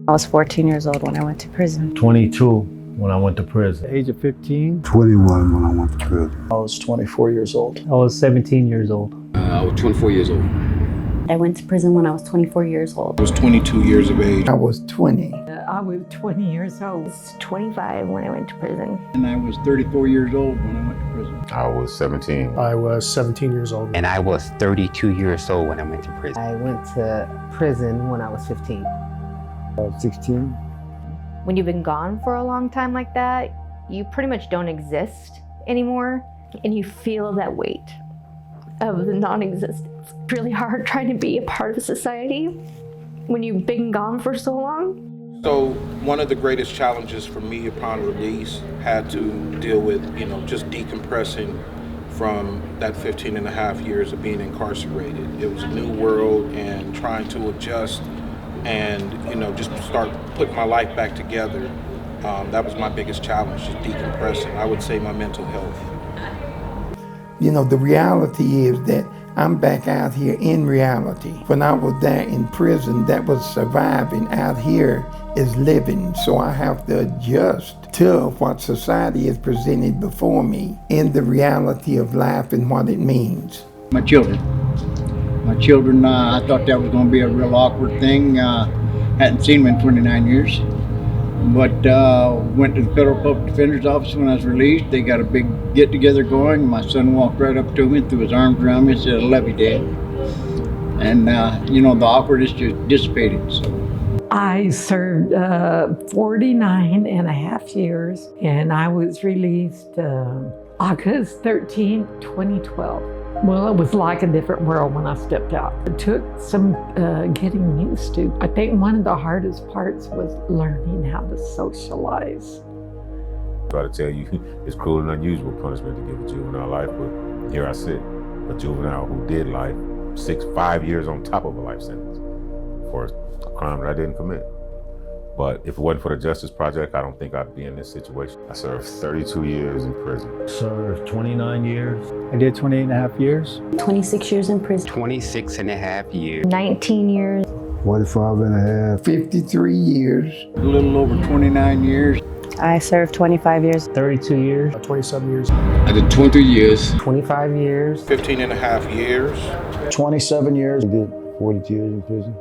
I was 14 years old when I went to prison. 22 when I went to prison. Age of 15. 21 when I went to prison. I was 24 years old. I was 17 years old. I was 24 years old. I went to prison when I was 24 years old. I was 22 years of age. I was 20. I was 20 years old. I was 25 when I went to prison. And I was 34 years old when I went to prison. I was 17. I was 17 years old. And I was 32 years old when I went to prison. I went to prison when I was 15. I was 16. When you've been gone for a long time like that, you pretty much don't exist anymore, and you feel that weight of the non-existence. It's really hard trying to be a part of society when you've been gone for so long. So one of the greatest challenges for me upon release had to deal with, just decompressing from that 15 and a half years of being incarcerated. It was a new world and trying to adjust and, just start putting my life back together. That was my biggest challenge, just decompressing. I would say my mental health. The reality is that I'm back out here in reality. When I was there in prison, that was surviving. Out here is living. So I have to adjust to what society has presented before me in the reality of life and what it means. My children, I thought that was going to be a real awkward thing. Hadn't seen them in 29 years. But went to the Federal Public Defender's Office when I was released. They got a big get-together going. My son walked right up to me, threw his arms around me and said, "I love you, Dad." And, the awkwardness just dissipated. So. I served 49 and a half years, and I was released August 13, 2012. Well, it was like a different world when I stepped out. It took some getting used to. I think one of the hardest parts was learning how to socialize. I try to tell you, it's cruel and unusual punishment to give a juvenile life, but here I sit, a juvenile who did life, 5 years on top of a life sentence for a crime that I didn't commit. But if it wasn't for the Justice Project, I don't think I'd be in this situation. I served 32 years in prison. Served 29 years. I did 28 and a half years. 26 years in prison. 26 and a half years. 19 years. 45 and a half. 53 years. A little over 29 years. I served 25 years. 32 years. 27 years. I did 23 years. 25 years. 15 and a half years. 27 years. I did 42 years in prison.